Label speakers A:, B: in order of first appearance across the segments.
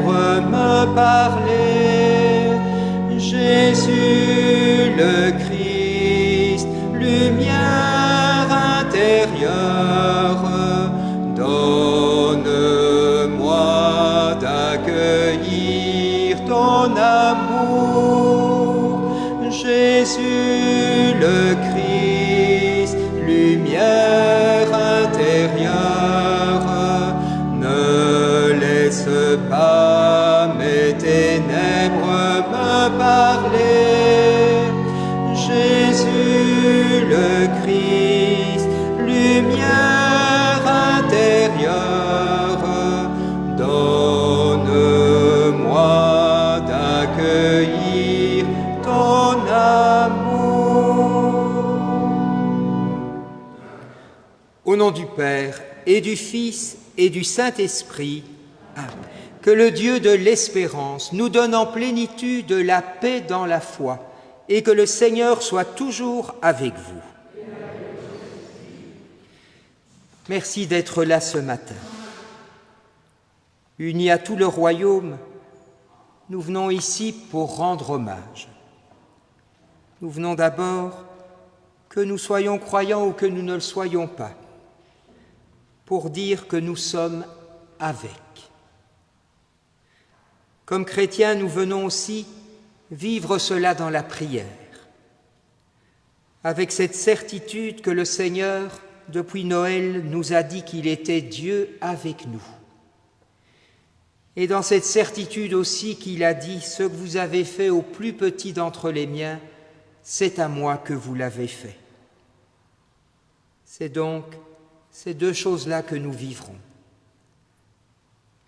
A: ténèbres me parler. Jésus le Christ, lumière intérieure, donne-moi d'accueillir ton amour. Jésus le Christ, lumière intérieure, ne laisse pas mes ténèbres me parler. Jésus le Christ, lumière intérieure, donne-moi d'accueillir ton amour. Au nom du Père et du Fils et du Saint-Esprit, Amen. Que le Dieu de l'espérance nous donne en plénitude la paix dans la foi et que le Seigneur soit toujours avec vous. Merci d'être là ce matin. Unis à tout le royaume, nous venons ici pour rendre hommage. Nous venons d'abord, que nous soyons croyants ou que nous ne le soyons pas, pour dire que nous sommes avec. Comme chrétiens, nous venons aussi vivre cela dans la prière, avec cette certitude que le Seigneur, depuis Noël, nous a dit qu'il était Dieu avec nous. Et dans cette certitude aussi qu'il a dit « Ce que vous avez fait au plus petit d'entre les miens, c'est à moi que vous l'avez fait ». C'est donc ces deux choses-là que nous vivrons.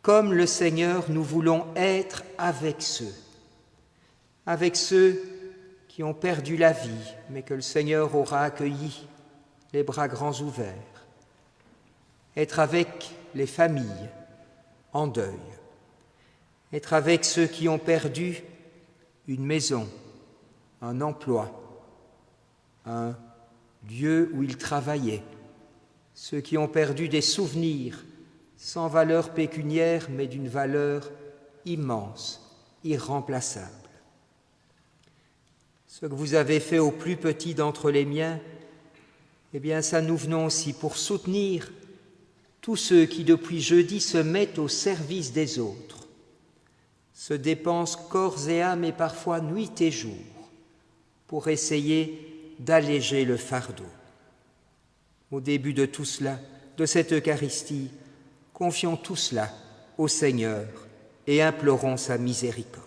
A: Comme le Seigneur, nous voulons être avec ceux qui ont perdu la vie, mais que le Seigneur aura accueillis, les bras grands ouverts. Être avec les familles en deuil. Être avec ceux qui ont perdu une maison, un emploi, un lieu où ils travaillaient. Ceux qui ont perdu des souvenirs sans valeur pécuniaire, mais d'une valeur immense, irremplaçable. Ce que vous avez fait au plus petit d'entre les miens, eh bien, ça nous venons aussi pour soutenir tous ceux qui, depuis jeudi, se mettent au service des autres, se dépensent corps et âme et parfois nuit et jour pour essayer d'alléger le fardeau. Au début de tout cela, de cette Eucharistie, confions tout cela au Seigneur et implorons sa miséricorde.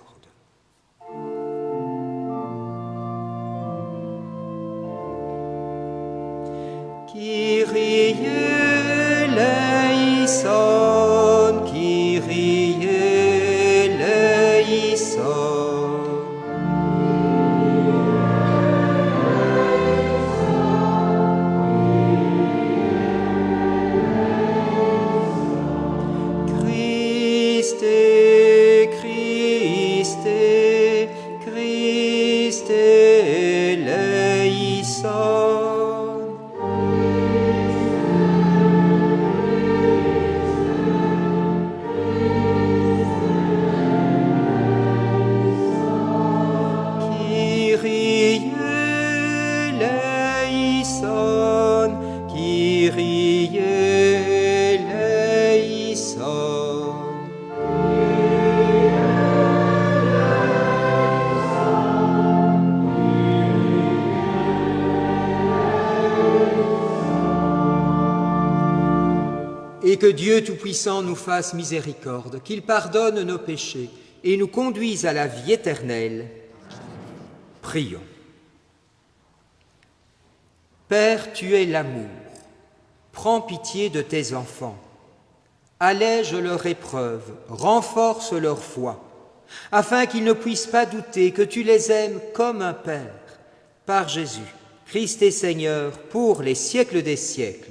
A: Kyrie eleison, Kyrie eleison. Et que Dieu Tout-Puissant nous fasse miséricorde, qu'il pardonne nos péchés et nous conduise à la vie éternelle. Prions. Père, tu es l'amour. Prends pitié de tes enfants. Allège leur épreuve, renforce leur foi, afin qu'ils ne puissent pas douter que tu les aimes comme un Père. Par Jésus, Christ et Seigneur, pour les siècles des siècles.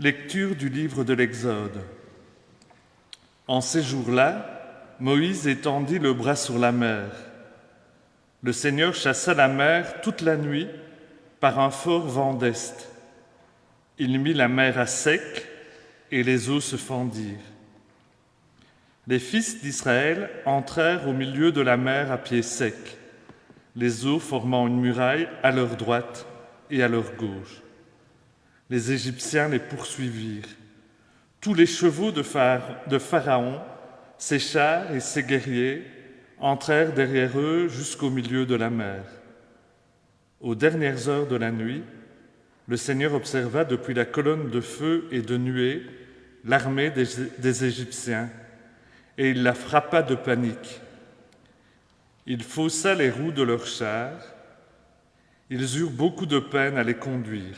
B: Lecture du livre de l'Exode. En ces jours-là, Moïse étendit le bras sur la mer. Le Seigneur chassa la mer toute la nuit par un fort vent d'est. Il mit la mer à sec et les eaux se fendirent. Les fils d'Israël entrèrent au milieu de la mer à pied sec, les eaux formant une muraille à leur droite et à leur gauche. Les Égyptiens les poursuivirent. Tous les chevaux de Pharaon, ses chars et ses guerriers entrèrent derrière eux jusqu'au milieu de la mer. Aux dernières heures de la nuit, le Seigneur observa depuis la colonne de feu et de nuée l'armée des Égyptiens, et il la frappa de panique. Il faussa les roues de leurs chars. Ils eurent beaucoup de peine à les conduire.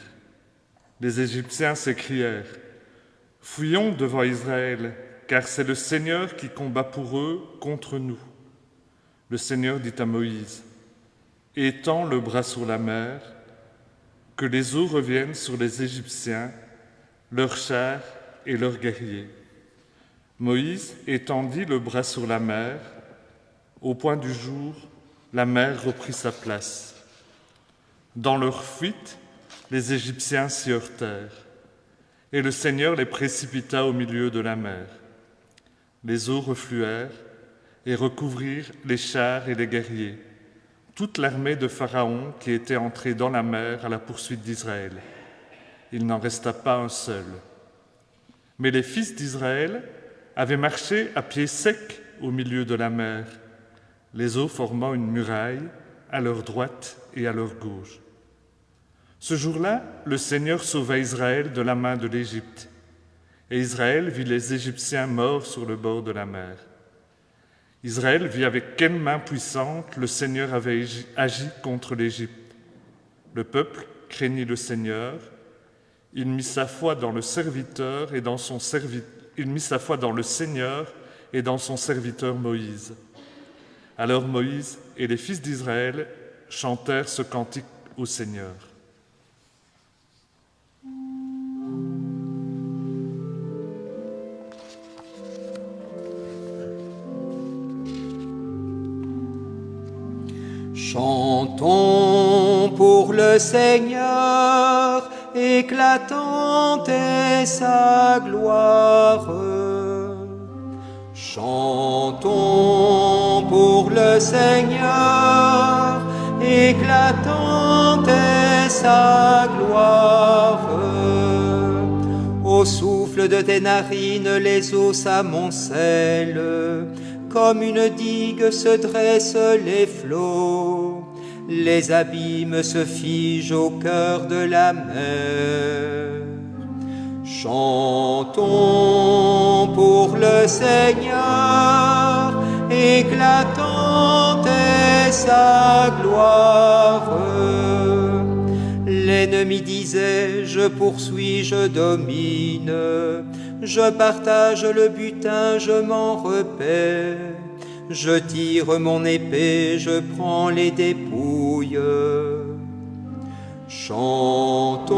B: Les Égyptiens s'écrièrent « Fuyons devant Israël, car c'est le Seigneur qui combat pour eux contre nous. » Le Seigneur dit à Moïse « Étends le bras sur la mer, que les eaux reviennent sur les Égyptiens, leurs chars et leurs guerriers. » Moïse étendit le bras sur la mer. Au point du jour, la mer reprit sa place. Dans leur fuite, les Égyptiens s'y heurtèrent, et le Seigneur les précipita au milieu de la mer. Les eaux refluèrent et recouvrirent les chars et les guerriers, toute l'armée de Pharaon qui était entrée dans la mer à la poursuite d'Israël. Il n'en resta pas un seul. Mais les fils d'Israël avaient marché à pied sec au milieu de la mer, les eaux formant une muraille à leur droite et à leur gauche. Ce jour-là, le Seigneur sauva Israël de la main de l'Égypte, et Israël vit les Égyptiens morts sur le bord de la mer. Israël vit avec quelle main puissante le Seigneur avait agi contre l'Égypte. Le peuple craignit le Seigneur. Il mit sa foi dans le Seigneur et dans son serviteur Moïse. Alors Moïse et les fils d'Israël chantèrent ce cantique au Seigneur.
A: Chantons pour le Seigneur, éclatante est sa gloire. Chantons pour le Seigneur, éclatante est sa gloire. Au souffle de tes narines, les eaux s'amoncellent, comme une digue se dressent les flots, les abîmes se figent au cœur de la mer. Chantons pour le Seigneur, éclatante est sa gloire. L'ennemi disait, je poursuis, je domine, je partage le butin, je m'en repais, je tire mon épée, je prends les dépouilles. Chantons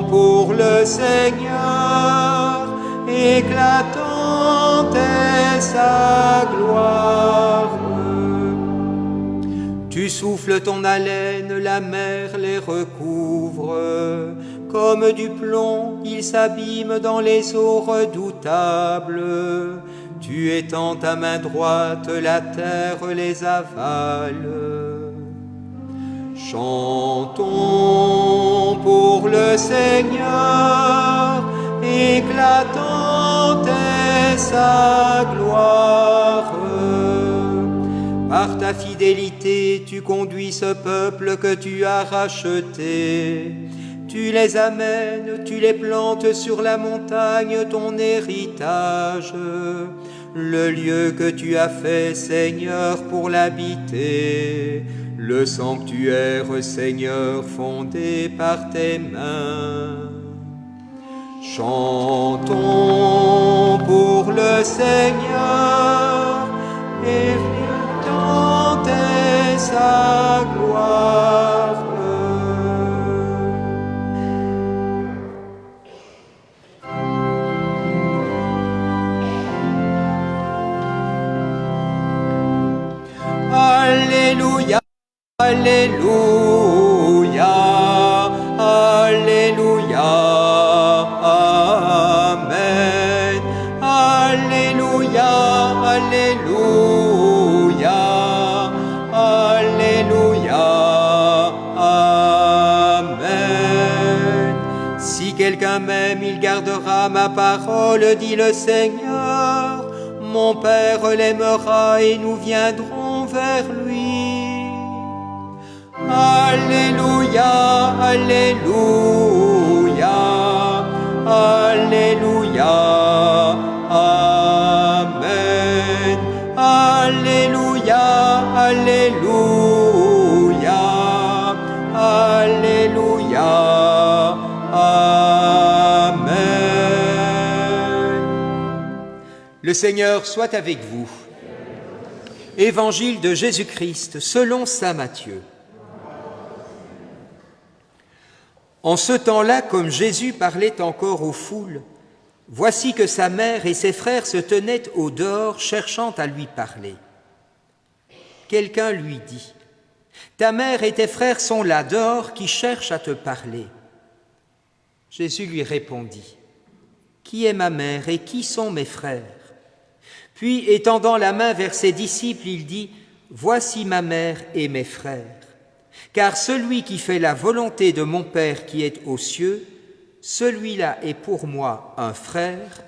A: pour le Seigneur, éclatante est sa gloire. Tu souffles ton haleine, la mer les recouvre. Comme du plomb, ils s'abîment dans les eaux redoutables. Tu étends ta main droite, la terre les avale. Chantons pour le Seigneur, éclatante est sa gloire. Par ta fidélité, tu conduis ce peuple que tu as racheté. Tu les amènes, tu les plantes sur la montagne, ton héritage, le lieu que tu as fait, Seigneur, pour l'habiter, le sanctuaire, Seigneur, fondé par tes mains. Chantons pour le Seigneur, et éclatante est sa gloire. Alléluia, Alléluia, Amen. Alléluia, Alléluia, Alléluia, Amen. Si quelqu'un m'aime, il gardera ma parole, dit le Seigneur. Mon Père l'aimera et nous viendrons vers lui. Alléluia, Alléluia, Alléluia, Amen. Alléluia, Alléluia, Alléluia, Amen. Le Seigneur soit avec vous. Évangile de Jésus-Christ selon saint Matthieu. En ce temps-là, comme Jésus parlait encore aux foules, voici que sa mère et ses frères se tenaient au dehors, cherchant à lui parler. Quelqu'un lui dit : « Ta mère et tes frères sont là dehors qui cherchent à te parler. » Jésus lui répondit : « Qui est ma mère et qui sont mes frères ?» Puis, étendant la main vers ses disciples, il dit : « Voici ma mère et mes frères. Car celui qui fait la volonté de mon Père qui est aux cieux, celui-là est pour moi un frère,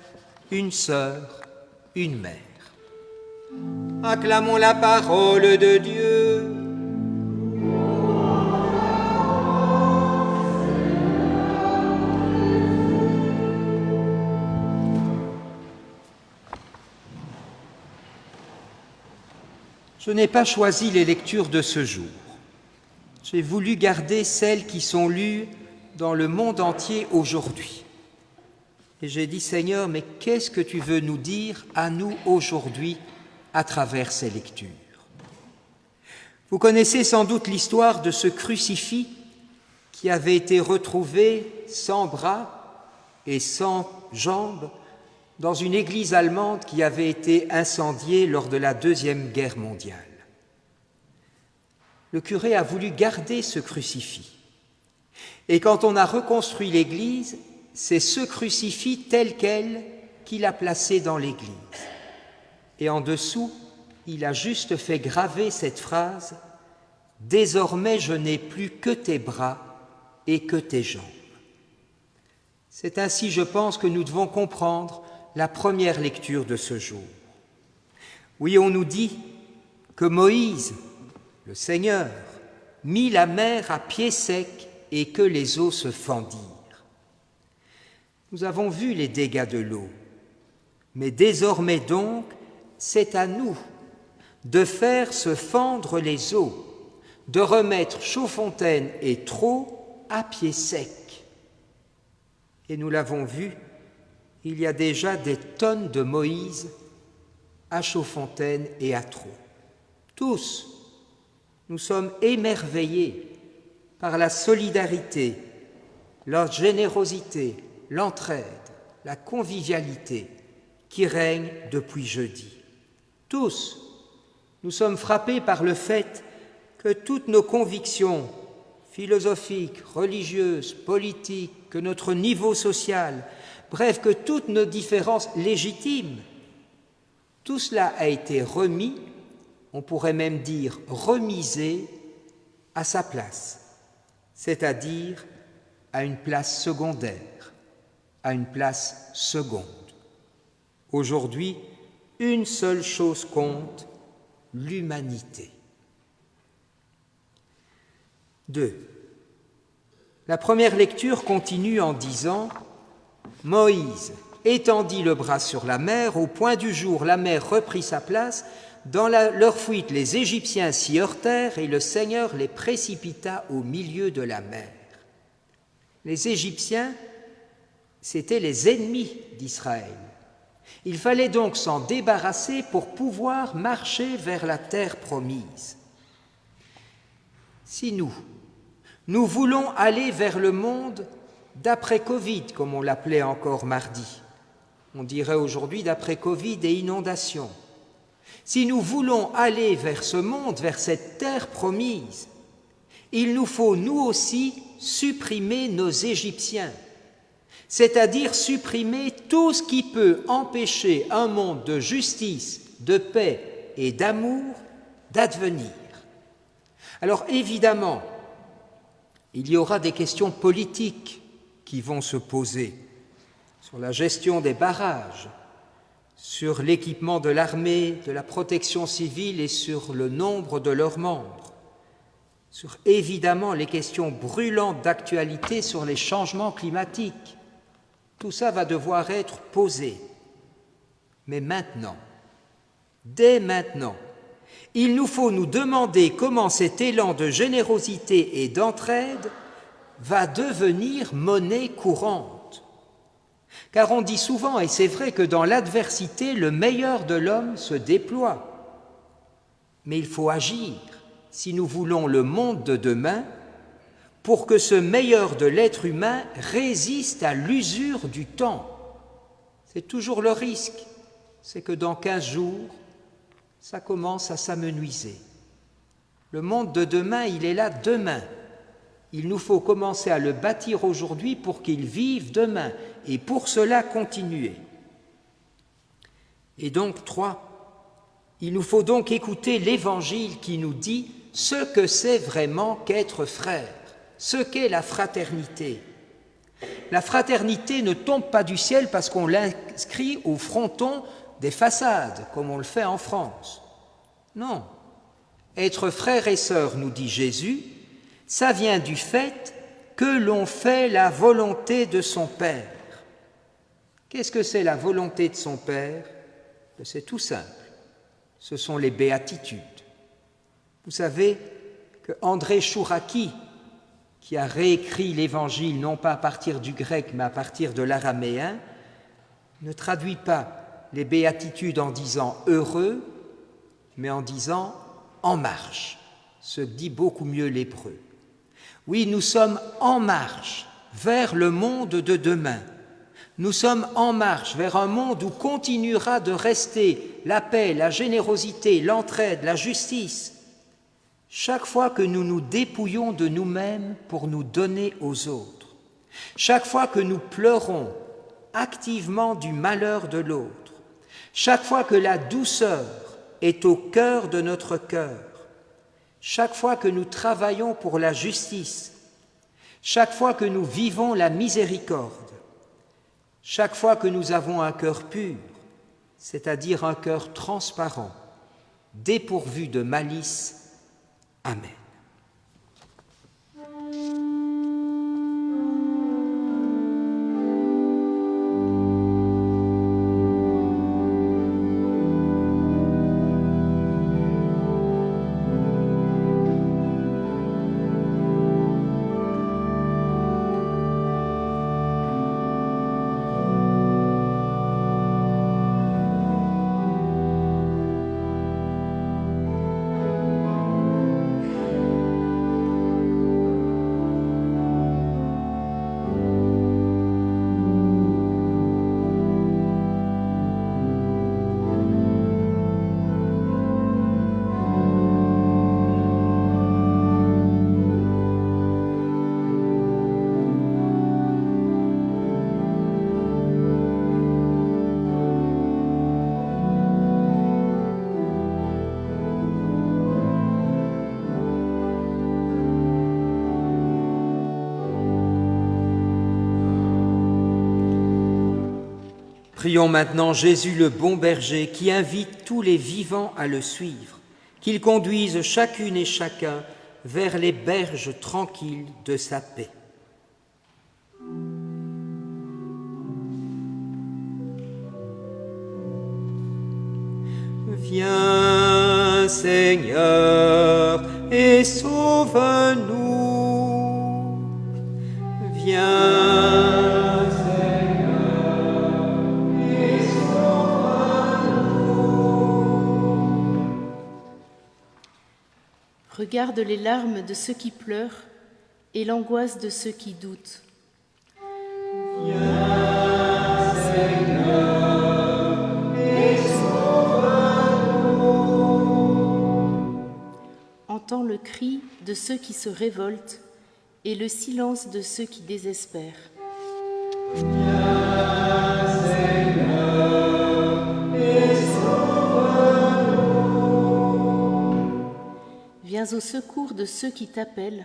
A: une sœur, une mère. » Acclamons la parole de Dieu. Je n'ai pas choisi les lectures de ce jour. J'ai voulu garder celles qui sont lues dans le monde entier aujourd'hui. Et j'ai dit, Seigneur, mais qu'est-ce que tu veux nous dire à nous aujourd'hui à travers ces lectures ? Vous connaissez sans doute l'histoire de ce crucifix qui avait été retrouvé sans bras et sans jambes dans une église allemande qui avait été incendiée lors de la Deuxième Guerre mondiale. Le curé a voulu garder ce crucifix. Et quand on a reconstruit l'église, c'est ce crucifix tel quel qu'il a placé dans l'église. Et en dessous, il a juste fait graver cette phrase : « Désormais, je n'ai plus que tes bras et que tes jambes. » C'est ainsi, je pense, que nous devons comprendre la première lecture de ce jour. Oui, on nous dit que Moïse, le Seigneur, mit la mer à pied sec et que les eaux se fendirent. Nous avons vu les dégâts de l'eau, mais désormais donc, c'est à nous de faire se fendre les eaux, de remettre Chaudfontaine et Thro à pied sec. Et nous l'avons vu, il y a déjà des tonnes de Moïse à Chaudfontaine et à Thro. Tous, nous sommes émerveillés par la solidarité, la générosité, l'entraide, la convivialité qui règne depuis jeudi. Tous, nous sommes frappés par le fait que toutes nos convictions philosophiques, religieuses, politiques, que notre niveau social, bref, que toutes nos différences légitimes, tout cela a été remis, on pourrait même dire remisé à sa place, c'est-à-dire à une place secondaire, à une place seconde. Aujourd'hui, une seule chose compte, l'humanité. 2. La première lecture continue en disant « Moïse étendit le bras sur la mer, au point du jour la mer reprit sa place, dans leur fuite les Égyptiens s'y heurtèrent et le Seigneur les précipita au milieu de la mer. » Les Égyptiens, c'étaient les ennemis d'Israël. Il fallait donc s'en débarrasser pour pouvoir marcher vers la terre promise. Si nous voulons aller vers le monde d'après-Covid, comme on l'appelait encore mardi, on dirait aujourd'hui d'après-Covid et inondations. Si nous voulons aller vers ce monde, vers cette terre promise, il nous faut nous aussi supprimer nos Égyptiens, c'est-à-dire supprimer tout ce qui peut empêcher un monde de justice, de paix et d'amour d'advenir. Alors évidemment, il y aura des questions politiques qui vont se poser sur la gestion des barrages, sur l'équipement de l'armée, de la protection civile et sur le nombre de leurs membres, sur évidemment les questions brûlantes d'actualité sur les changements climatiques. Tout ça va devoir être posé. Mais maintenant, dès maintenant, il nous faut nous demander comment cet élan de générosité et d'entraide va devenir monnaie courante. Car on dit souvent, et c'est vrai, que dans l'adversité, le meilleur de l'homme se déploie. Mais il faut agir, si nous voulons le monde de demain, pour que ce meilleur de l'être humain résiste à l'usure du temps. C'est toujours le risque, c'est que dans 15 jours, ça commence à s'amenuiser. Le monde de demain, il est là demain. Il nous faut commencer à le bâtir aujourd'hui pour qu'il vive demain, et pour cela continuer. Et donc, 3, il nous faut donc écouter l'Évangile qui nous dit ce que c'est vraiment qu'être frère, ce qu'est la fraternité. La fraternité ne tombe pas du ciel parce qu'on l'inscrit au fronton des façades, comme on le fait en France. Non. Être frère et sœur, nous dit Jésus, ça vient du fait que l'on fait la volonté de son Père. Qu'est-ce que c'est la volonté de son Père? C'est tout simple. Ce sont les béatitudes. Vous savez que André Chouraki, qui a réécrit l'Évangile non pas à partir du grec mais à partir de l'araméen, ne traduit pas les béatitudes en disant « heureux », mais en disant « en marche », ce que dit beaucoup mieux l'hébreu. Oui, nous sommes en marche vers le monde de demain. Nous sommes en marche vers un monde où continuera de rester la paix, la générosité, l'entraide, la justice. Chaque fois que nous nous dépouillons de nous-mêmes pour nous donner aux autres, chaque fois que nous pleurons activement du malheur de l'autre, chaque fois que la douceur est au cœur de notre cœur, chaque fois que nous travaillons pour la justice, chaque fois que nous vivons la miséricorde, chaque fois que nous avons un cœur pur, c'est-à-dire un cœur transparent, dépourvu de malice, Amen. Prions maintenant Jésus le bon berger qui invite tous les vivants à le suivre, qu'il conduise chacune et chacun vers les berges tranquilles de sa paix. Viens, Seigneur, et sauve-nous. Viens,
C: regarde les larmes de ceux qui pleurent et l'angoisse de ceux qui doutent.
D: Viens, Seigneur, et sauve-nous.
C: Entends le cri de ceux qui se révoltent et le silence de ceux qui désespèrent. Viens au secours de ceux qui t'appellent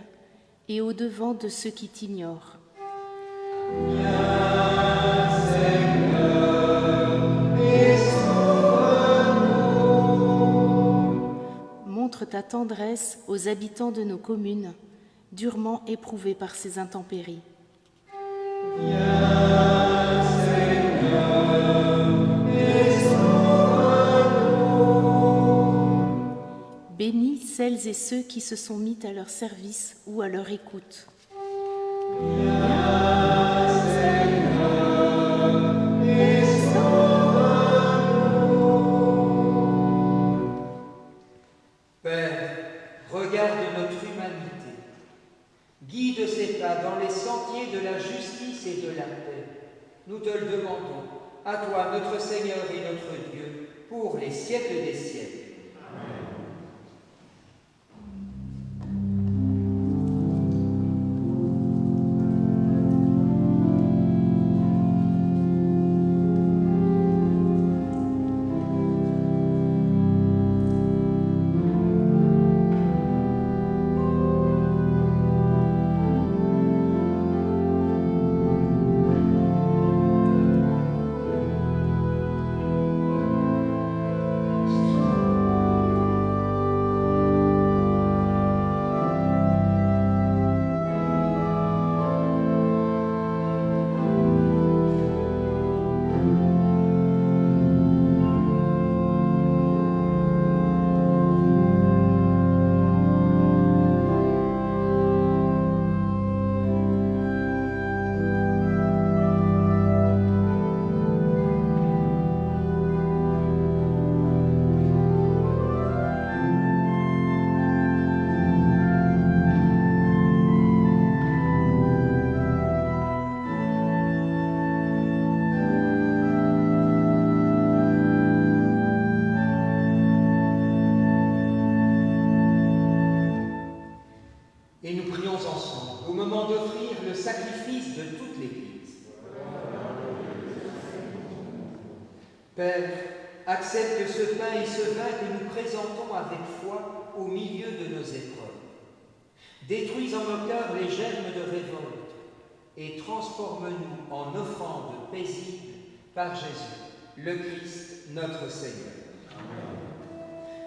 C: et au devant de ceux qui t'ignorent. Montre ta tendresse aux habitants de nos communes, durement éprouvés par ces intempéries. Bénis celles et ceux qui se sont mis à leur service ou à leur écoute.
A: Père, regarde notre humanité. Guide ses pas dans les sentiers de la justice et de la paix. Nous te le demandons, à toi, notre Seigneur et notre Dieu, pour les siècles des siècles. Et nous prions ensemble au moment d'offrir le sacrifice de toute l'Église. Père, accepte ce pain et ce vin que nous présentons avec foi au milieu de nos épreuves. Détruis en nos cœurs les germes de révolte et transforme-nous en offrande paisible par Jésus, le Christ, notre Seigneur.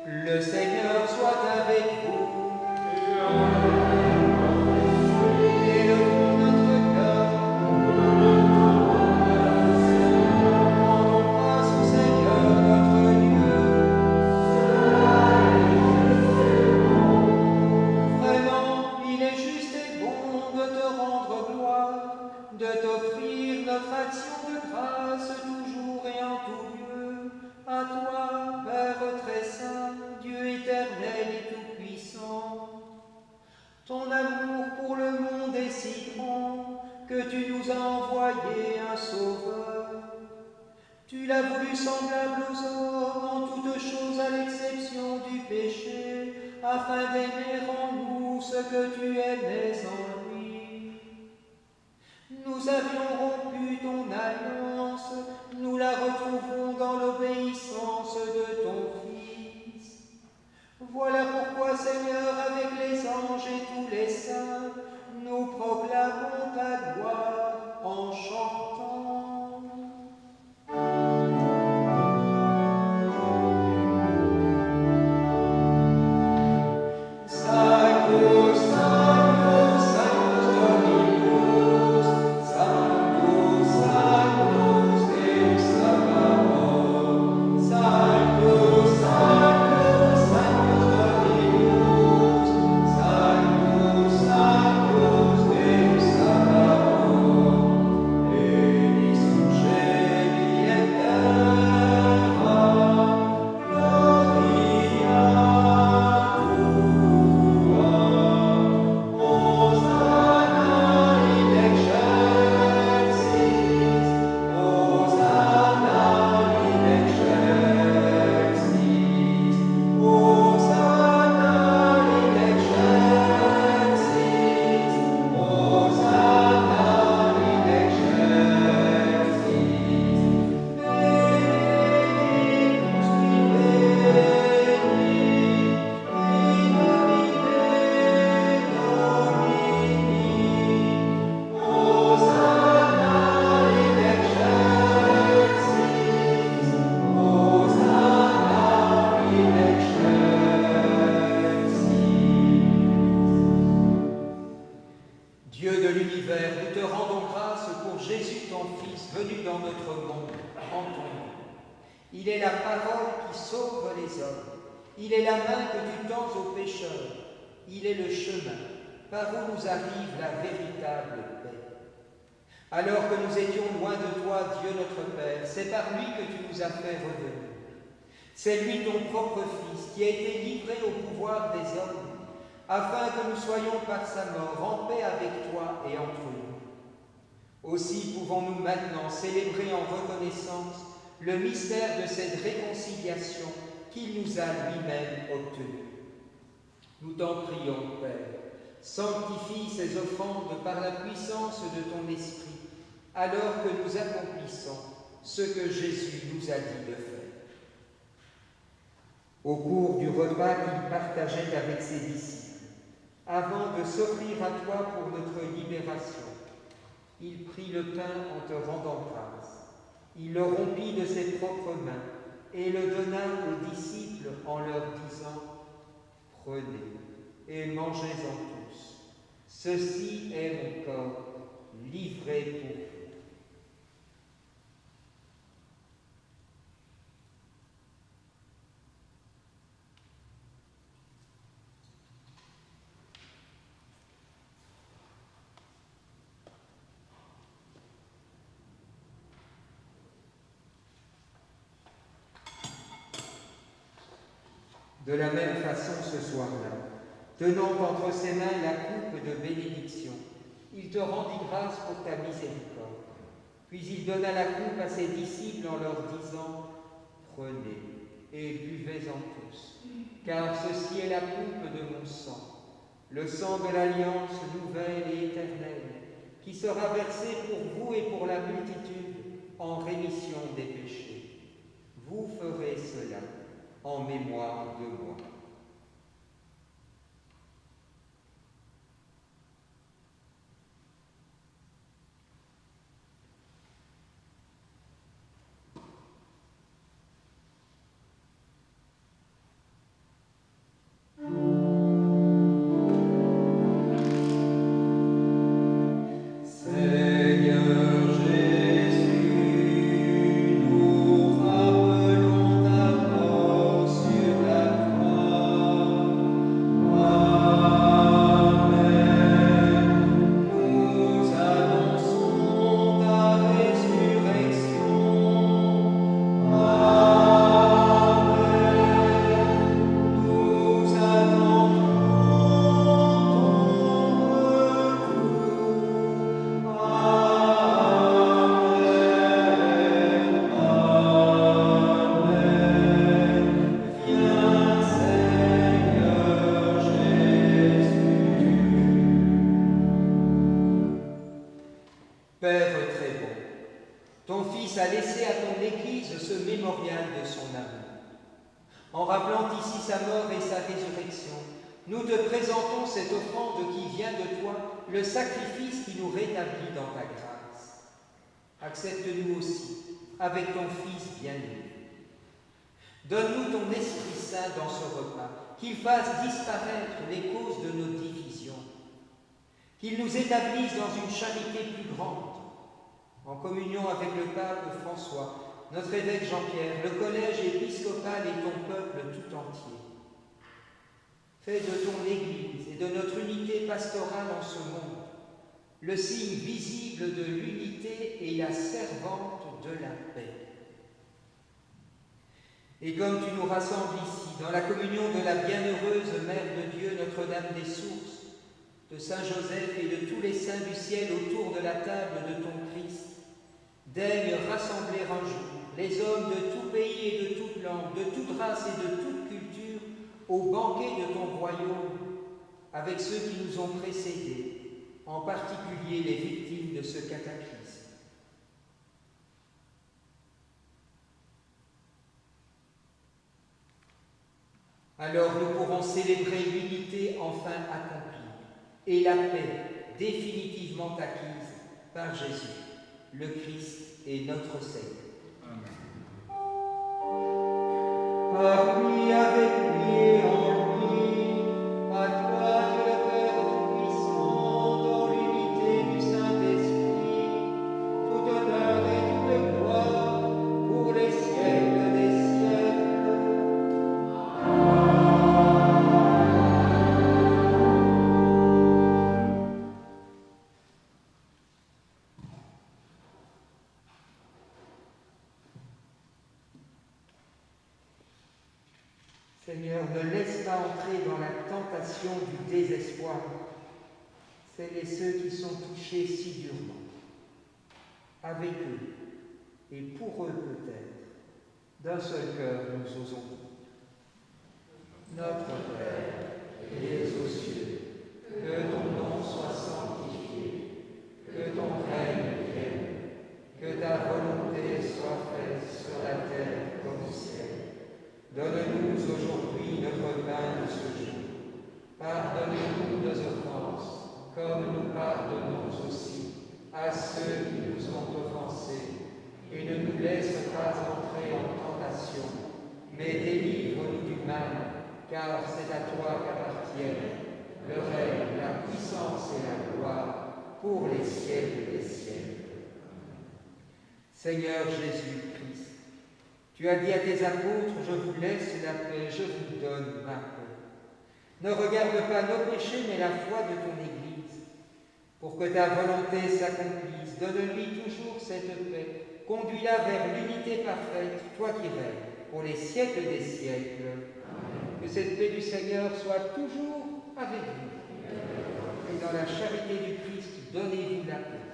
A: Amen. Le Seigneur soit avec vous. Ton amour pour le monde est si grand que tu nous as envoyé un sauveur. Tu l'as voulu semblable aux hommes en toutes choses à l'exception du péché, afin d'aimer en nous ce que tu aimais en lui. Nous avions rompu ton alliance, nous la retrouvons dans l'obéissance de ton Fils. Voilà pourquoi, Seigneur, avec les anges et tous les saints, nous proclamons ta gloire en chantant.
D: Deus
A: dans notre monde en ton nom. Il est la parole qui sauve les hommes. Il est la main que tu tends aux pécheurs. Il est le chemin par où nous arrive la véritable paix. Alors que nous étions loin de toi, Dieu notre Père, c'est par lui que tu nous as fait revenir. C'est lui, ton propre Fils, qui a été livré au pouvoir des hommes, afin que nous soyons par sa mort en paix avec toi et entre nous. Aussi pouvons-nous maintenant célébrer en reconnaissance le mystère de cette réconciliation qu'il nous a lui-même obtenue. Nous t'en prions, Père, sanctifie ces offrandes par la puissance de ton Esprit, alors que nous accomplissons ce que Jésus nous a dit de faire. Au cours du repas qu'il partageait avec ses disciples, avant de s'offrir à toi pour notre libération, il prit le pain en te rendant grâce. Il le rompit de ses propres mains et le donna aux disciples en leur disant : « Prenez et mangez-en tous. Ceci est mon corps livré pour vous. » De la même façon, ce soir-là, tenant entre ses mains la coupe de bénédiction, il te rendit grâce pour ta miséricorde. Puis il donna la coupe à ses disciples en leur disant : « Prenez et buvez-en tous, car ceci est la coupe de mon sang, le sang de l'alliance nouvelle et éternelle, qui sera versé pour vous et pour la multitude en rémission des péchés. Vous ferez cela en mémoire de moi. » Père très bon, ton Fils a laissé à ton Église ce mémorial de son amour. En rappelant ici sa mort et sa résurrection, nous te présentons cette offrande qui vient de toi, le sacrifice qui nous rétablit dans ta grâce. Accepte-nous aussi avec ton Fils bien-aimé. Donne-nous ton Esprit Saint dans ce repas, qu'il fasse disparaître les causes de nos divisions, qu'il nous établisse dans une charité plus grande, en communion avec le pape François, notre évêque Jean-Pierre, le collège épiscopal et ton peuple tout entier. Fais de ton Église et de notre unité pastorale en ce monde le signe visible de l'unité et la servante de la paix. Et comme tu nous rassembles ici, dans la communion de la bienheureuse Mère de Dieu, Notre-Dame des Sources, de Saint Joseph et de tous les saints du ciel autour de la table de ton Christ, daigne rassembler un jour les hommes de tout pays et de toute langue, de toute race et de toute culture au banquet de ton royaume, avec ceux qui nous ont précédés, en particulier les victimes de ce cataclysme. Alors nous pourrons célébrer l'unité enfin accomplie et la paix définitivement acquise par Jésus, le Christ et notre Seigneur. Par lui, avec lui et en lui, à toi Dieu le Père Tout-Puissant, dans l'unité du Saint-Esprit, tout honneur et toute gloire entrer dans la tentation du désespoir, celles et ceux qui sont touchés si durement. Avec eux, et pour eux peut-être, d'un seul cœur nous osons dire. Notre Père, qui es aux cieux, que ton nom soit sanctifié, que ton règne vienne, que ta volonté soit faite sur la terre comme au ciel. Donne-nous aujourd'hui notre pain de ce jour. Pardonne-nous nos offenses, comme nous pardonnons aussi à ceux qui nous ont offensés. Et ne nous laisse pas entrer en tentation, mais délivre-nous du mal, car c'est à toi qu'appartiennent le règne, la puissance et la gloire pour les siècles des siècles. Seigneur Jésus-Christ, tu as dit à tes apôtres, je vous laisse la paix, je vous donne ma paix. Ne regarde pas nos péchés, mais la foi de ton Église. Pour que ta volonté s'accomplisse, donne-lui toujours cette paix. Conduis-la vers l'unité parfaite, toi qui règnes, pour les siècles des siècles. Amen. Que cette paix du Seigneur soit toujours avec vous. Et dans la charité du Christ, donnez-vous la paix.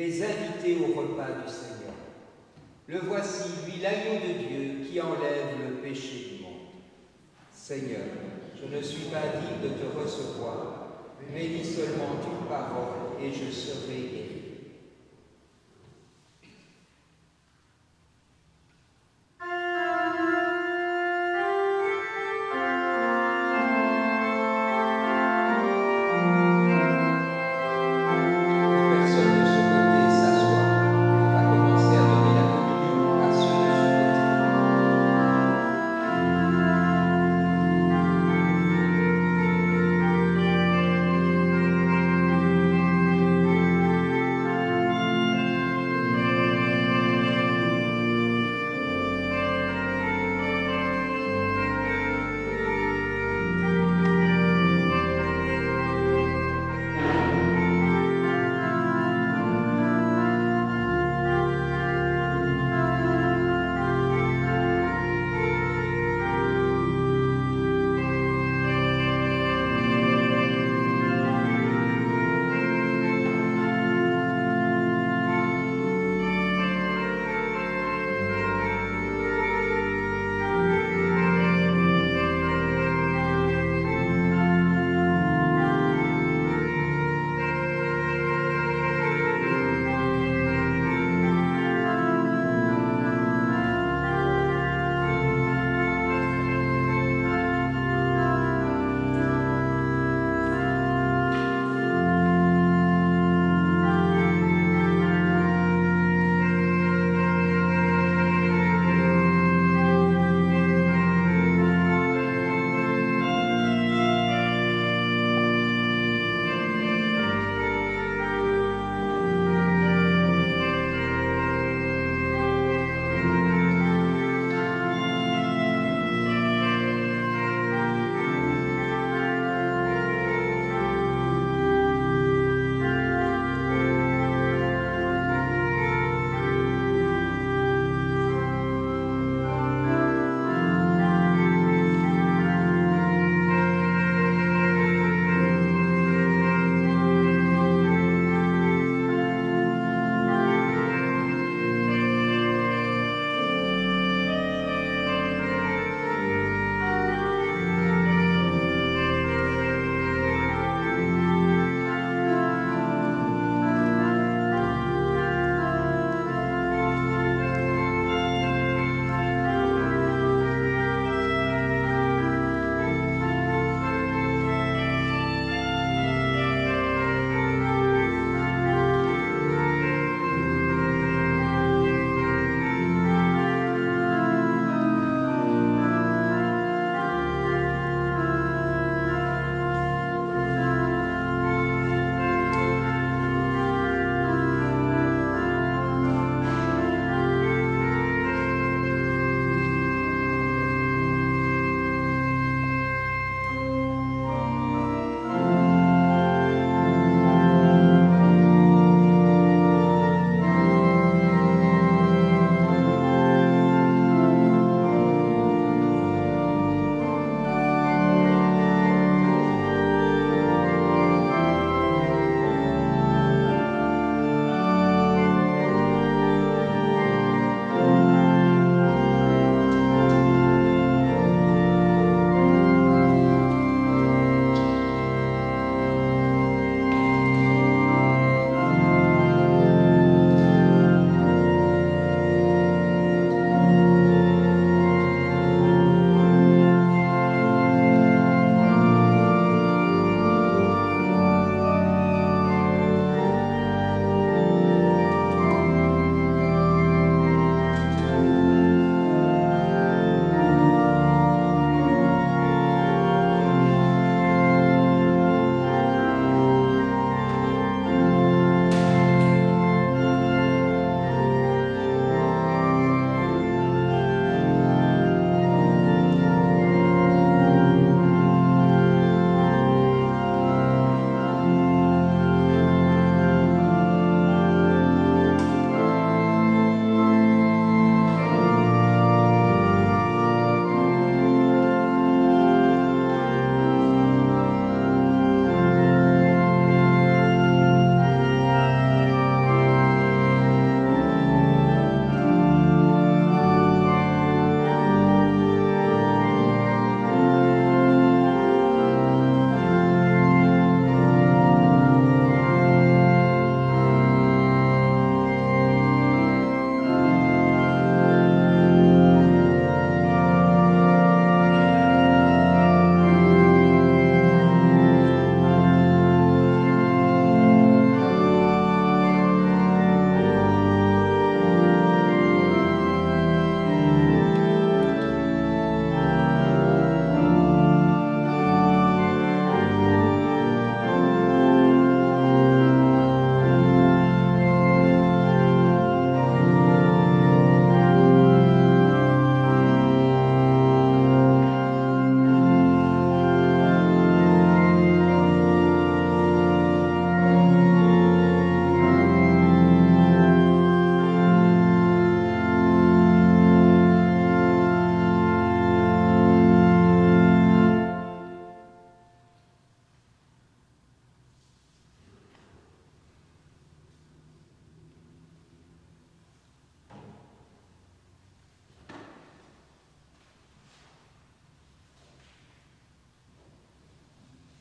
A: les invités au repas du Seigneur. Le voici, lui, l'agneau de Dieu qui enlève le péché du monde. Seigneur, je ne suis pas digne de te recevoir, mais dis seulement une parole et je serai guéri.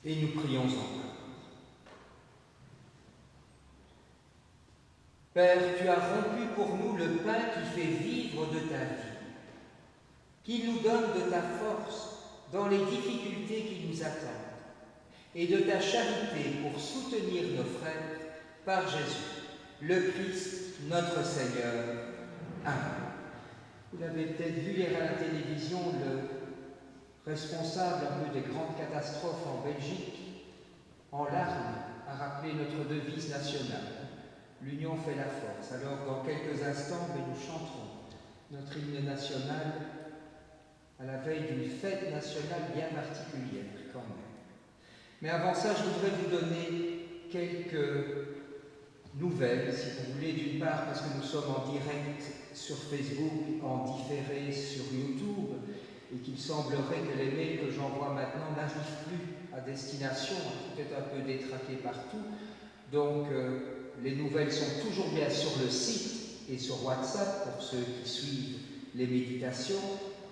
A: Et nous prions encore. Père, tu as rompu pour nous le pain qui fait vivre de ta vie, qui nous donne de ta force dans les difficultés qui nous attendent, et de ta charité pour soutenir nos frères par Jésus, le Christ, notre Seigneur. Amen. Vous l'avez peut-être vu hier à la télévision, le responsable un peu des grandes catastrophes en Belgique, en larmes, a rappelé notre devise nationale. L'union fait la force. Alors, dans quelques instants, nous chanterons notre hymne national à la veille d'une fête nationale bien particulière, quand même. Mais avant ça, je voudrais vous donner quelques nouvelles, si vous voulez, d'une part parce que nous sommes en direct sur Facebook, en différé sur YouTube, et qu'il semblerait que les mails que j'envoie maintenant n'arrivent plus à destination, peut-être un peu détraqués partout. Donc, les nouvelles sont toujours bien sur le site et sur WhatsApp pour ceux qui suivent les méditations.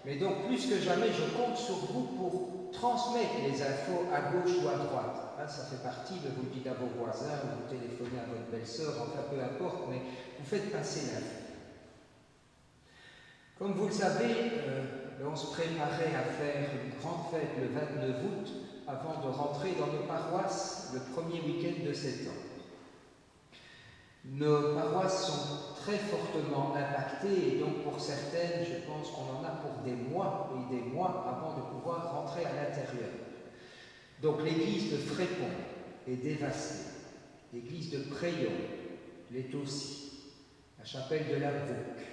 A: Mais donc, plus que jamais, je compte sur vous pour transmettre les infos à gauche ou à droite. Hein, ça fait partie de vous le dites à vos voisins, ou vous téléphonez à votre belle-sœur, enfin peu importe, mais vous faites passer l'info. Comme vous le savez, on se préparait à faire une grande fête le 29 août avant de rentrer dans nos paroisses le premier week-end de septembre. Nos paroisses sont très fortement impactées et donc pour certaines, je pense qu'on en a pour des mois et des mois avant de pouvoir rentrer à l'intérieur. Donc l'église de Frépont est dévastée, l'église de Préyon l'est aussi, la chapelle de la Brouque,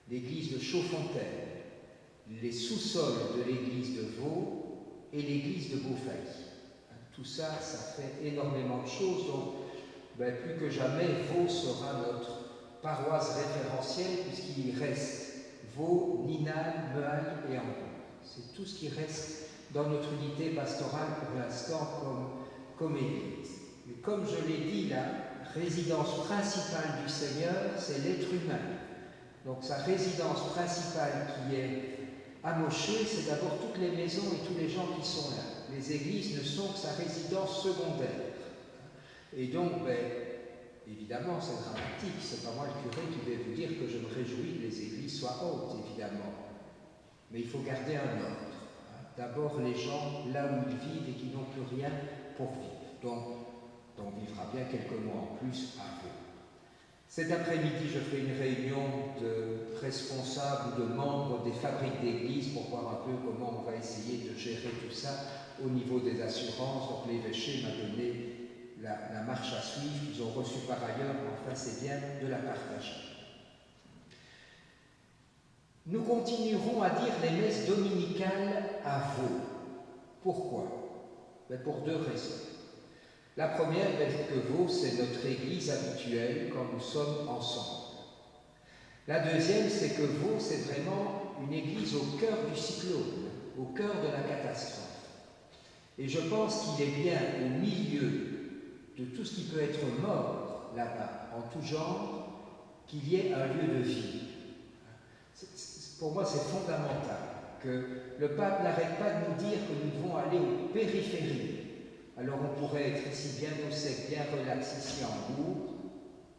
A: l'église de Chaudfontaine, les sous-sols de l'église de Vaux et l'église de Beaufailly. Tout ça, ça fait énormément de choses. Donc, plus que jamais, Vaux sera notre paroisse référentielle puisqu'il reste Vaux, Ninal, Meaille et Angers. C'est tout ce qui reste dans notre unité pastorale pour l'instant comme église. Mais comme je l'ai dit, la résidence principale du Seigneur, c'est l'être humain. Donc sa résidence principale qui est à Moché, c'est d'abord toutes les maisons et tous les gens qui sont là. Les églises ne sont que sa résidence secondaire. Et donc, évidemment, c'est dramatique. C'est pas moi le curé qui vais vous dire que je me réjouis que les églises soient hautes, évidemment. Mais il faut garder un ordre. D'abord, les gens là où ils vivent et qui n'ont plus rien pour vivre. Donc, on vivra bien quelques mois en plus à vous. Cet après-midi, je ferai une réunion de responsables ou de membres des fabriques d'église pour voir un peu comment on va essayer de gérer tout ça au niveau des assurances. Donc l'évêché m'a donné la marche à suivre qu'ils ont reçue par ailleurs, mais enfin c'est bien de la partager. Nous continuerons à dire les messes dominicales à Vaux. Pourquoi ? Pour deux raisons. La première, que Vaux, c'est notre église habituelle quand nous sommes ensemble. La deuxième, c'est que Vaux, c'est vraiment une église au cœur du cyclone, au cœur de la catastrophe. Et je pense qu'il est bien au milieu de tout ce qui peut être mort là-bas, en tout genre, qu'il y ait un lieu de vie. Pour moi, c'est fondamental que le pape n'arrête pas de nous dire que nous devons aller aux périphéries. Alors on pourrait être ici bien au sec, bien relax ici en Bourg,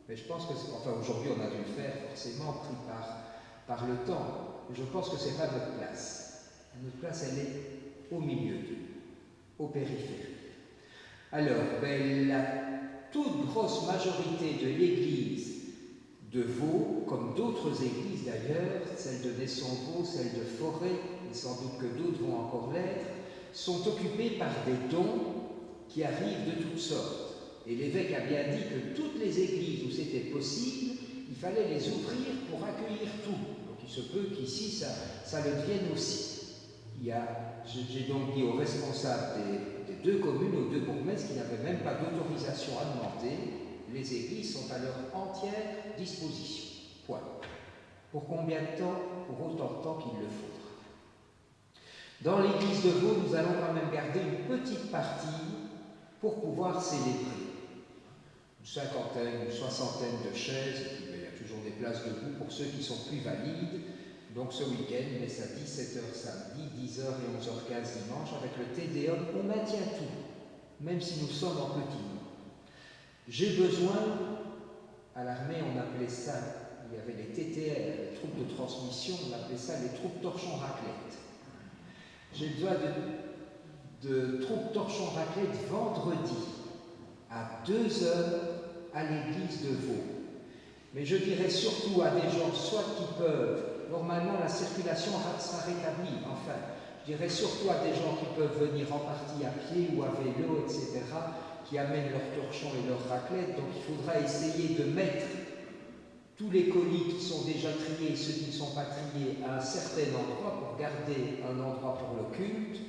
A: mais je pense que, aujourd'hui on a dû le faire forcément, pris par le temps, mais je pense que ce n'est pas notre place. Notre place, elle est au milieu, aux périphéries. Alors, la toute grosse majorité de l'église de Vaux, comme d'autres églises d'ailleurs, celle de Nesson-Vaux, celle de Forêt, et sans doute que d'autres vont encore l'être, sont occupées par des dons qui arrivent de toutes sortes. Et l'évêque a bien dit que toutes les églises où c'était possible, il fallait les ouvrir pour accueillir tout. Donc il se peut qu'ici, ça le devienne aussi. J'ai donc dit aux responsables des deux communes, aux deux bourgmestres, qui n'avaient même pas d'autorisation à demander, les églises sont à leur entière disposition. Point. Pour combien de temps ? Pour autant de temps qu'il le faudra. Dans l'église de Vaux, nous allons quand même garder une petite partie pour pouvoir célébrer. Une cinquantaine, une soixantaine de chaises, et puis il y a toujours des places debout pour ceux qui sont plus valides. Donc ce week-end, messe à 17h samedi, 10h et 11h15 dimanche, avec le Te Deum, on maintient tout. même si nous sommes en petit nombre. J'ai besoin, à l'armée on appelait ça, il y avait les TTR, les troupes de transmission, on appelait ça les troupes torchon-raclette. J'ai besoin de troupes torchon-raclette vendredi à 2 heures à l'église de Vaux. Mais je dirais surtout à des gens, soit qui peuvent, normalement la circulation sera rétablie, enfin, je dirais surtout à des gens qui peuvent venir en partie à pied ou à vélo, etc., qui amènent leurs torchons et leurs raclettes. Donc il faudra essayer de mettre tous les colis qui sont déjà triés et ceux qui ne sont pas triés à un certain endroit pour garder un endroit pour le culte,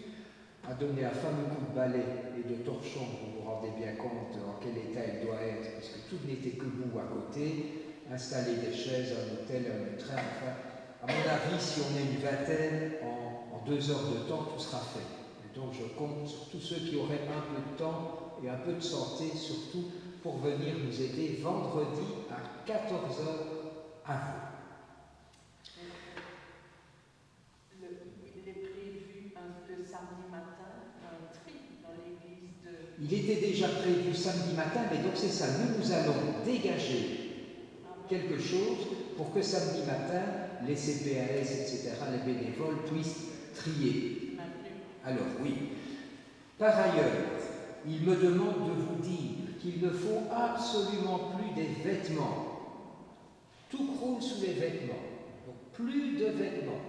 A: à donner un fameux coup de balai et de torchon, vous vous rendez bien compte en quel état il doit être, parce que tout n'était que boue à côté, installer des chaises, un hôtel, un train, enfin, à mon avis, si on est une vingtaine, en 2 heures de temps, tout sera fait. Et donc je compte sur tous ceux qui auraient un peu de temps et un peu de santé, surtout pour venir nous aider vendredi à 14 heures à vous.
D: Il est prévu le samedi matin un tri dans l'église de...
A: Il était déjà prévu samedi matin, mais donc c'est ça, nous allons dégager quelque chose pour que samedi matin, les CPAS, etc., les bénévoles puissent trier. Alors oui. Par ailleurs, il me demande de vous dire qu'il ne faut absolument plus des vêtements. Tout croule sous les vêtements. Donc plus de vêtements.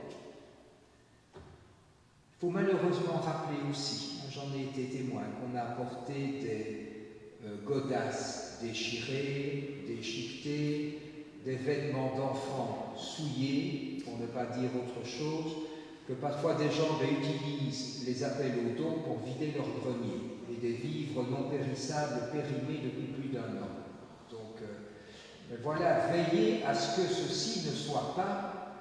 A: Il faut malheureusement rappeler aussi, j'en ai été témoin, qu'on a apporté des godasses déchirées, déchiquetées, des vêtements d'enfants souillés, pour ne pas dire autre chose, que parfois des gens utilisent les appels aux dons pour vider leur grenier, et des vivres non périssables périmés depuis plus d'1 an. Donc voilà, veillez à ce que ceci ne soit pas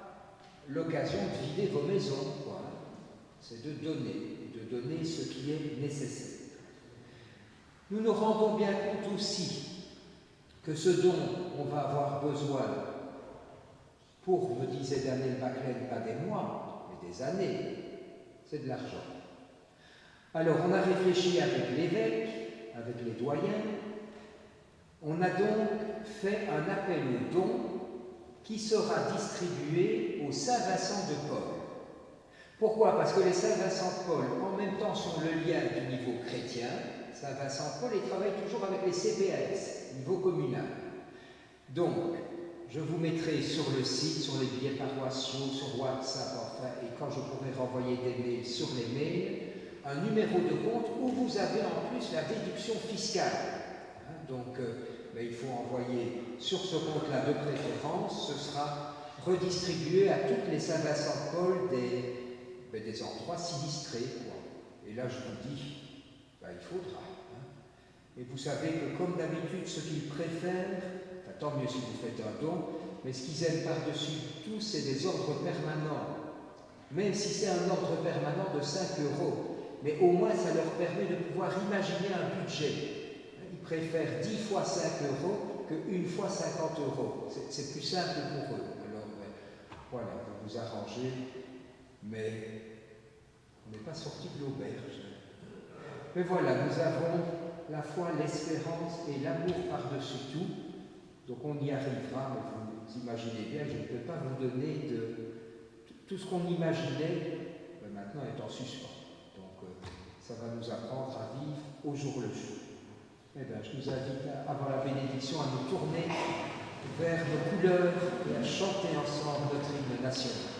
A: l'occasion de vider vos maisons, quoi. C'est de donner ce qui est nécessaire. Nous nous rendons bien compte aussi que ce dont on va avoir besoin pour, me disait Daniel Baclen, pas des mois, mais des années, c'est de l'argent. Alors on a réfléchi avec l'évêque, avec les doyens, on a donc fait un appel aux dons qui sera distribué au Saint-Vincent de Paul. Pourquoi? Parce que les Saint-Vincent de Paul, en même temps, sont le lien du niveau chrétien. Saint-Vincent de Paul, il travaille toujours avec les CPAS, niveau communal. Donc, je vous mettrai sur le site, sur les billets paroissiaux, sur WhatsApp, enfin, et quand je pourrai renvoyer des mails sur les mails, un numéro de compte où vous avez en plus la déduction fiscale. Donc, il faut envoyer sur ce compte-là de préférence, ce sera redistribué à toutes les Saint-Vincent de Paul des endroits sinistrés, quoi. Et là, je vous dis, il faudra. Et vous savez que, comme d'habitude, ce qu'ils préfèrent, tant mieux si vous faites un don, mais ce qu'ils aiment par-dessus tout, c'est des ordres permanents. Même si c'est un ordre permanent de 5 €, mais au moins ça leur permet de pouvoir imaginer un budget. Ils préfèrent 10 fois 5 € que 1 fois 50 €. C'est plus simple pour eux. Alors, voilà, vous vous arrangez, mais on n'est pas sorti de l'auberge. Mais voilà, nous avons la foi, l'espérance et l'amour par-dessus tout. Donc on y arrivera, mais vous imaginez bien, je ne peux pas vous donner tout ce qu'on imaginait, maintenant est en suspens. Donc ça va nous apprendre à vivre au jour le jour. Eh bien, je vous invite, avant la bénédiction, à nous tourner vers nos couleurs et à chanter ensemble notre hymne national.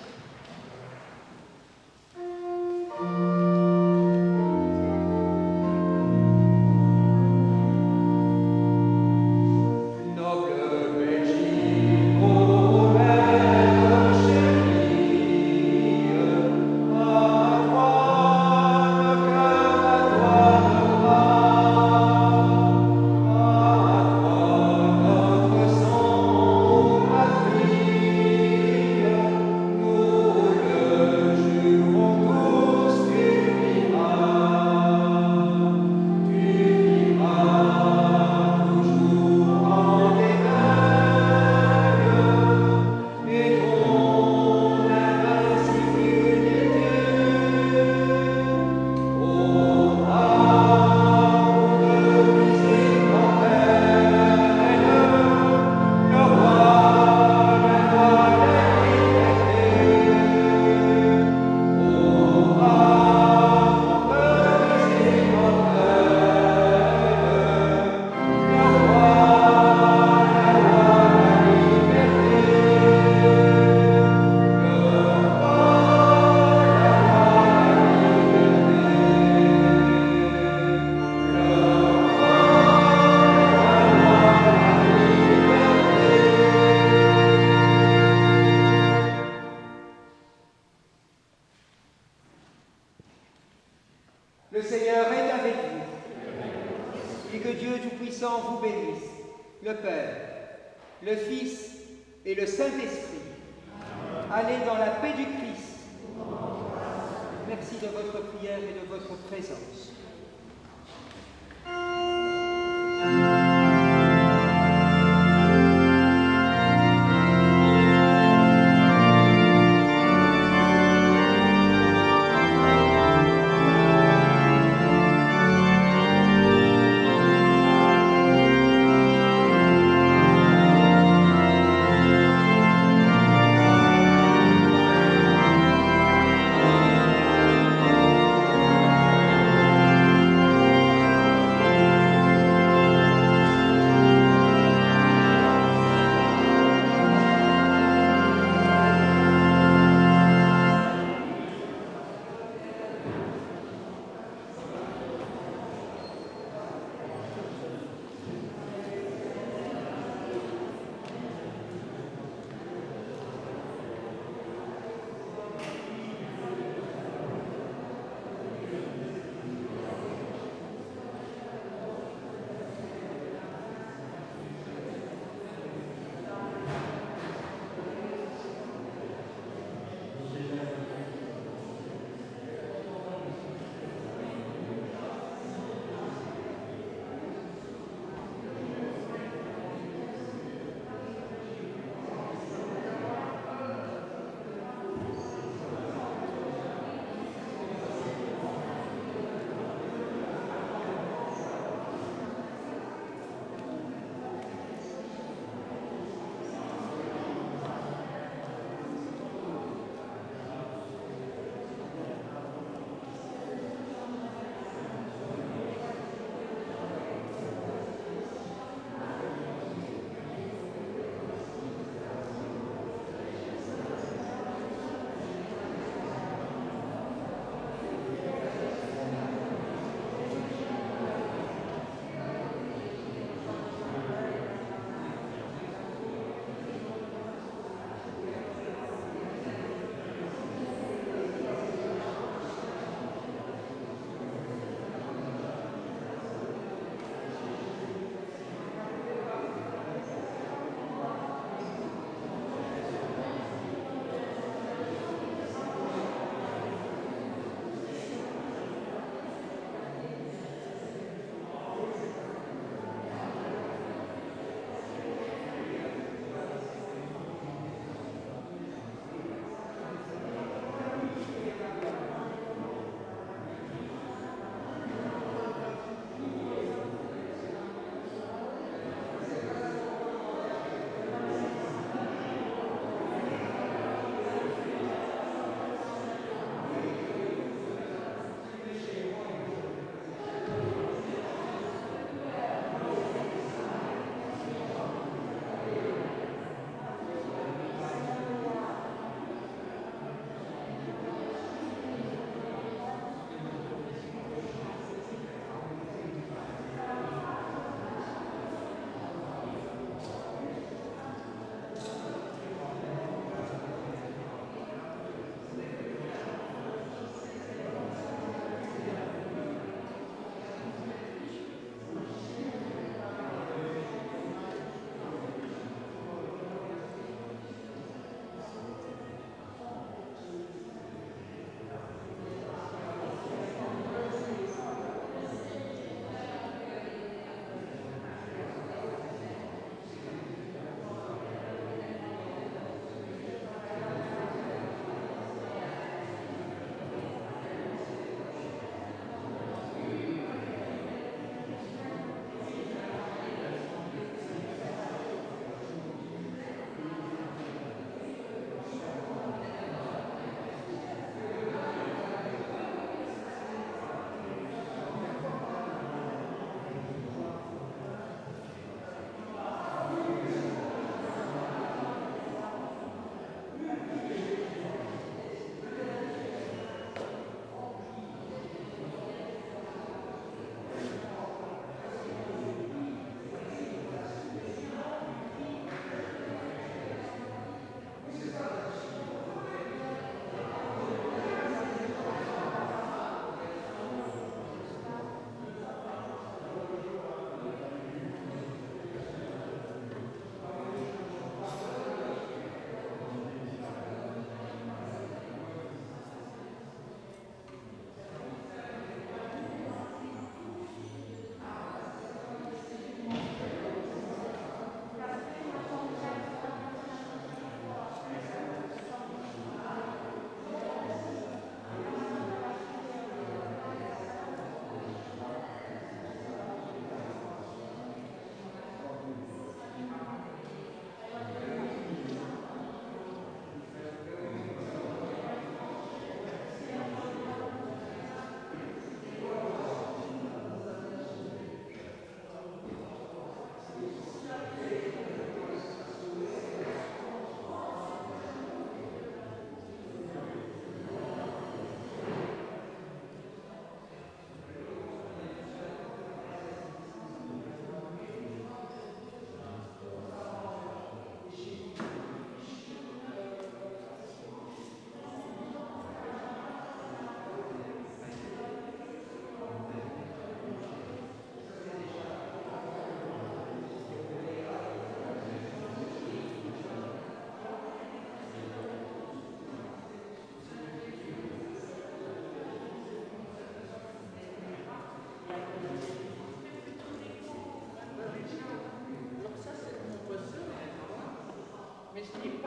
E: Nous
A: le Père, le Fils et le Saint-Esprit. Allez dans la paix du Christ. Merci de votre prière et de votre présence.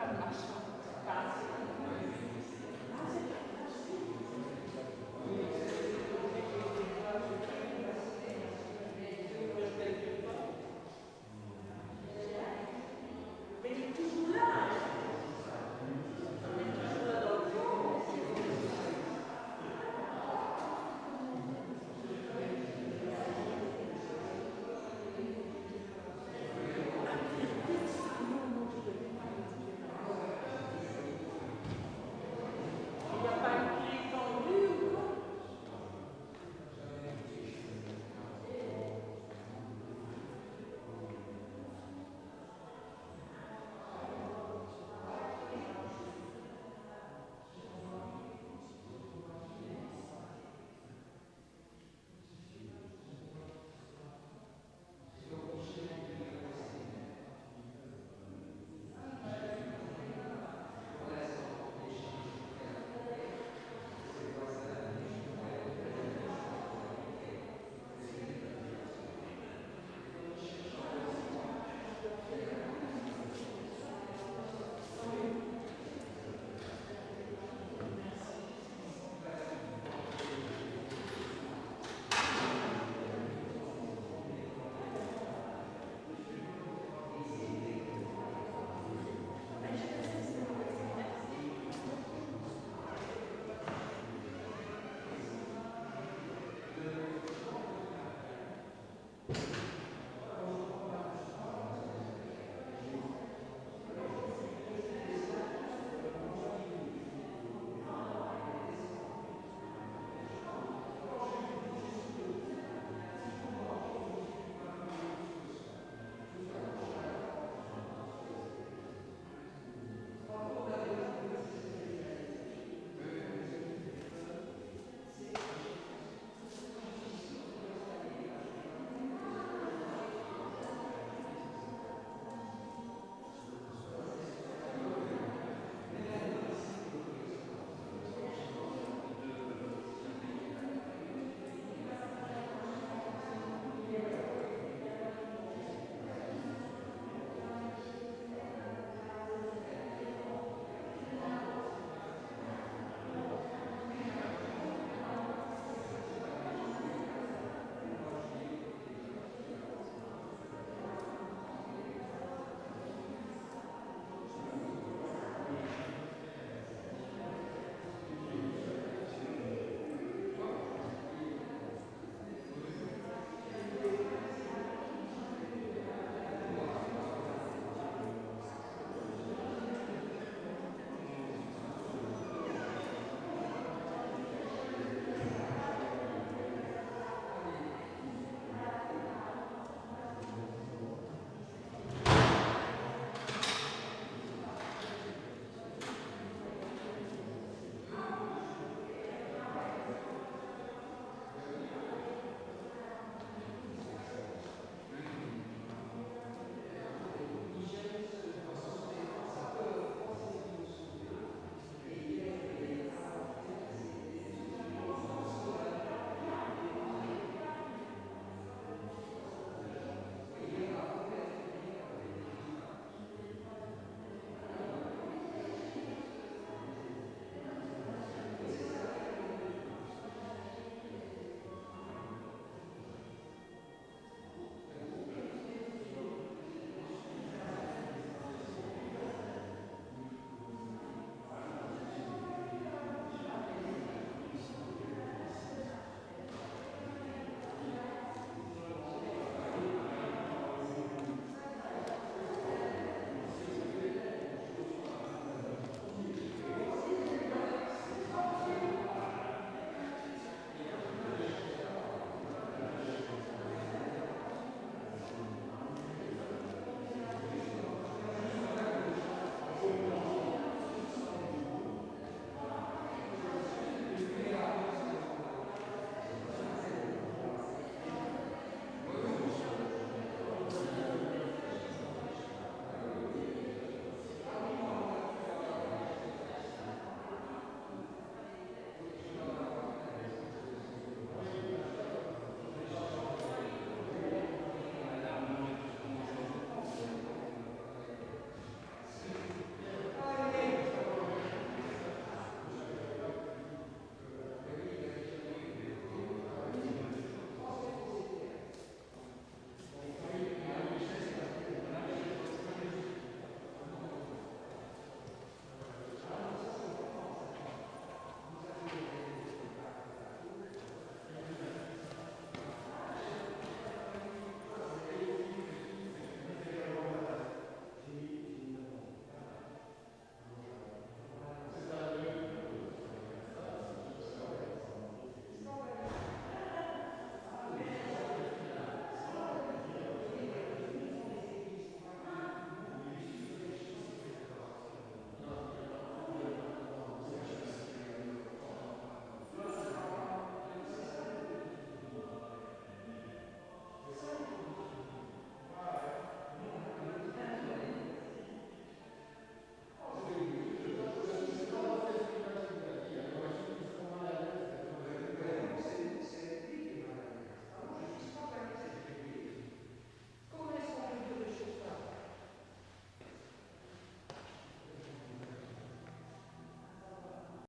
D: par ma chance.